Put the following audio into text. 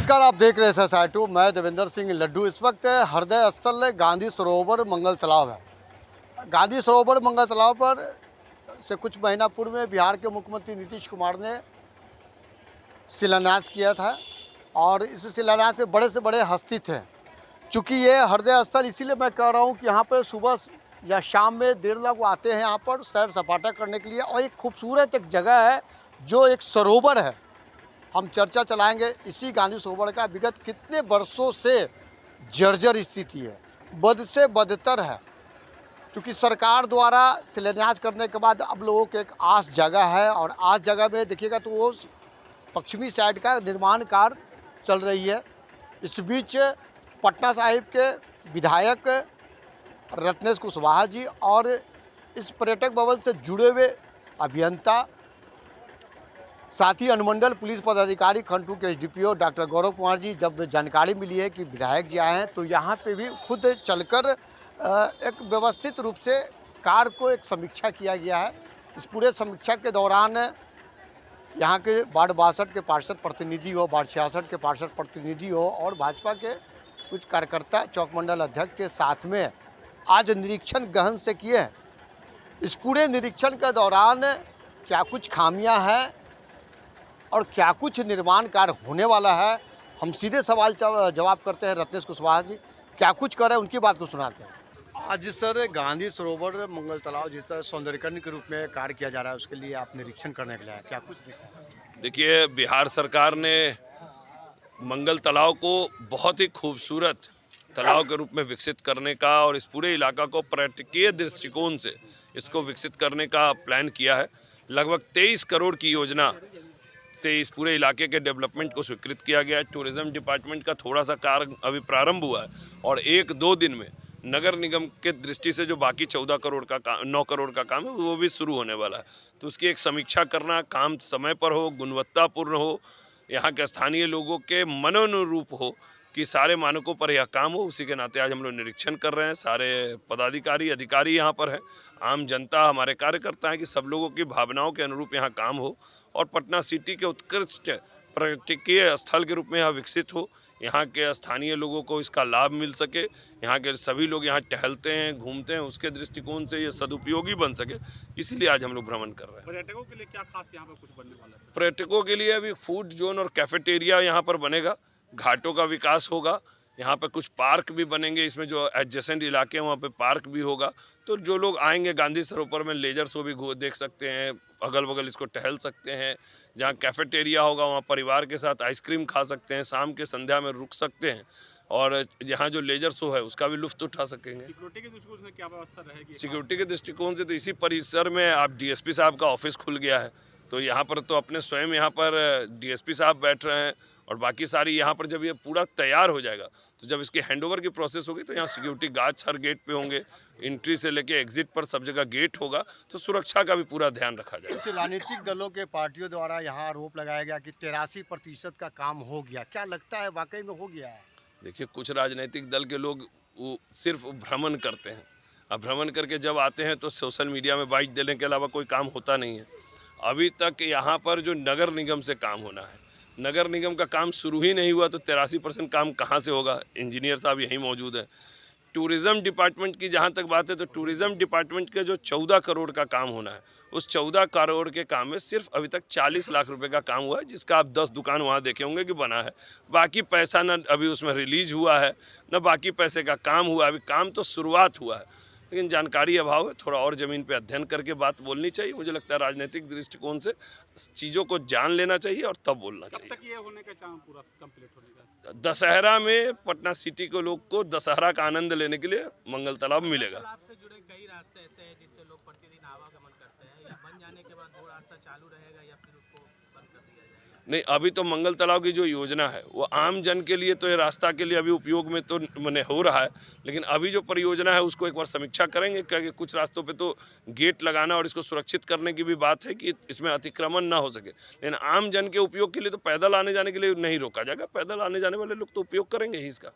नमस्कार, आप देख रहे हैं SSI2। मैं देवेंद्र सिंह लड्डू। इस वक्त हृदय स्थल गांधी सरोवर मंगल तालाब है। गांधी सरोवर मंगल तालाब पर से कुछ महीना पूर्व में बिहार के मुख्यमंत्री नीतीश कुमार ने शिलान्यास किया था और इस शिलान्यास में बड़े से बड़े हस्ती थे। चूँकि ये हृदय स्थल इसीलिए मैं कह रहा हूँ कि यहाँ पर सुबह या शाम में 1.5 लाख आते हैं यहाँ पर सैर सपाटा करने के लिए। और एक खूबसूरत एक जगह है जो एक सरोवर है। हम चर्चा चलाएंगे इसी गांधी सरोवर का। विगत कितने वर्षों से जर्जर स्थिति है, बद से बदतर है, क्योंकि सरकार द्वारा शिलान्यास करने के बाद अब लोगों के एक आस जगह है। और आस जगह में देखिएगा तो वो पश्चिमी साइड का निर्माण कार्य चल रही है। इस बीच पटना साहिब के विधायक रत्नेश कुशवाहा जी और इस पर्यटक भवन से जुड़े हुए अभियंता, साथ ही अनुमंडल पुलिस पदाधिकारी खंडू के SDPO डॉक्टर गौरव कुमार जी, जब जानकारी मिली है कि विधायक जी आए हैं तो यहाँ पे भी खुद चलकर एक व्यवस्थित रूप से कार्य को एक समीक्षा किया गया है। इस पूरे समीक्षा के दौरान यहाँ के वार्ड 62 के पार्षद प्रतिनिधि हो, वार्ड 66 के पार्षद प्रतिनिधि हो और भाजपा के कुछ कार्यकर्ता चौक मंडल अध्यक्ष के साथ में आज निरीक्षण गहन से किए हैं। इस पूरे निरीक्षण के दौरान क्या कुछ खामियाँ हैं और क्या कुछ निर्माण कार्य होने वाला है, हम सीधे सवाल जवाब करते हैं रत्नेश कुशवाहा जी। क्या कुछ कर रहे हैं उनकी बात को सुनाते हैं। आज सर गांधी सरोवर मंगल तालाब जिस तरह सौंदर्यीकरण के रूप में कार्य किया जा रहा है उसके लिए आप निरीक्षण करने के लिए क्या कुछ देखिए, बिहार सरकार ने मंगल तालाब को बहुत ही खूबसूरत तालाब के रूप में विकसित करने का और इस पूरे इलाका को पर्यटकीय दृष्टिकोण से इसको विकसित करने का प्लान किया है। लगभग 23 करोड़ की योजना से इस पूरे इलाके के डेवलपमेंट को स्वीकृत किया गया है। टूरिज्म डिपार्टमेंट का थोड़ा सा कार्य अभी प्रारंभ हुआ है और 1-2 दिन में नगर निगम के दृष्टि से जो बाकी 14 करोड़ का 9 करोड़ का काम है वो भी शुरू होने वाला है। तो उसकी एक समीक्षा करना, काम समय पर हो, गुणवत्तापूर्ण हो, यहाँ के स्थानीय लोगों के मनोनुरूप हो कि सारे मानकों पर यह काम हो, उसी के नाते आज हम लोग निरीक्षण कर रहे हैं। सारे पदाधिकारी अधिकारी यहाँ पर हैं, आम जनता हमारे कार्यकर्ता हैं कि सब लोगों की भावनाओं के अनुरूप यहाँ काम हो और पटना सिटी के उत्कृष्ट पर्यटकीय स्थल के रूप में यहाँ विकसित हो। यहाँ के स्थानीय लोगों को इसका लाभ मिल सके, यहाँ के सभी लोग यहाँ टहलते हैं, घूमते हैं, उसके दृष्टिकोण से ये सदुपयोगी बन सके, इसीलिए आज हम लोग भ्रमण कर रहे हैं। पर्यटकों के लिए क्या खास यहाँ पर कुछ बनने वाला है? पर्यटकों के लिए अभी फूड जोन और कैफेटेरिया यहाँ पर बनेगा, घाटों का विकास होगा, यहाँ पर कुछ पार्क भी बनेंगे, इसमें जो एडजेसेंट इलाके हैं वहाँ पे पार्क भी होगा। तो जो लोग आएंगे गांधी सरोवर में लेजर शो भी देख सकते हैं, अगल बगल इसको टहल सकते हैं। जहाँ कैफेटेरिया होगा वहाँ परिवार के साथ आइसक्रीम खा सकते हैं, शाम के संध्या में रुक सकते हैं और यहाँ जो लेजर शो है उसका भी लुत्फ उठा सकेंगे। सिक्योरिटी के दृष्टिकोण से क्या व्यवस्था रहेगी? सिक्योरिटी के दृष्टिकोण से तो इसी परिसर में आप DSP साहब का ऑफिस खुल गया है, तो यहाँ पर तो अपने स्वयं यहाँ पर DSP साहब बैठ रहे हैं और बाकी सारी यहाँ पर जब ये पूरा तैयार हो जाएगा तो जब इसकी हैंडओवर की प्रोसेस होगी तो यहाँ सिक्योरिटी गार्ड्स हर गेट पे होंगे, एंट्री से लेके एग्जिट पर सब जगह गेट होगा, तो सुरक्षा का भी पूरा ध्यान रखा जाएगा। कुछ राजनीतिक दलों के पार्टियों द्वारा यहाँ आरोप लगाया गया कि 83% का काम हो गया, क्या लगता है वाकई में हो गया है? देखिए, कुछ राजनीतिक दल के लोग वो सिर्फ भ्रमण करते हैं। अब भ्रमण करके जब आते हैं तो सोशल मीडिया में बाइट देने के अलावा कोई काम होता नहीं है। अभी तक यहाँ पर जो नगर निगम से काम होना है, नगर निगम का काम शुरू ही नहीं हुआ तो 83% काम कहाँ से होगा? इंजीनियर साहब यहीं मौजूद हैं। टूरिज़्म डिपार्टमेंट की जहाँ तक बात है तो टूरिज़्म डिपार्टमेंट के जो 14 करोड़ का काम होना है, उस 14 करोड़ के काम में सिर्फ अभी तक 40 लाख रुपए का काम हुआ है, जिसका आप 10 दुकान वहाँ देखे होंगे कि बना है। बाकी पैसा न अभी उसमें रिलीज हुआ है, न बाकी पैसे का काम हुआ। अभी काम तो शुरुआत हुआ है, लेकिन जानकारी अभाव है। थोड़ा और ज़मीन पे अध्ययन करके बात बोलनी चाहिए। मुझे लगता है राजनीतिक दृष्टिकोण से चीज़ों को जान लेना चाहिए और तब बोलना चाहिए। कब तक ये होने का चांस पूरा कंप्लीट होने का? दशहरा में पटना सिटी के लोग को दशहरा का आनंद लेने के लिए मंगल तालाब मिलेगा। तालाब से जुड़े कई रास्ते ऐसे हैं जिससे लोग प्रतिदिन आवागमन करते हैं, या बन जाने के बाद वो रास्ता चालू रहेगा या फिर उसको बंद कर दिया जाएगा? नहीं, अभी तो मंगल तालाब की जो योजना है वो आम जन के लिए तो ये रास्ता के लिए अभी उपयोग में तो मैंने हो रहा है, लेकिन अभी जो परियोजना है उसको एक बार समीक्षा करेंगे, क्योंकि कुछ रास्तों पे तो गेट लगाना और इसको सुरक्षित करने की भी बात है कि इसमें अतिक्रमण ना हो सके। लेकिन आम जन के उपयोग के लिए तो पैदल आने जाने के लिए नहीं रोका जाएगा, पैदल आने जाने वाले लोग तो उपयोग करेंगे ही इसका।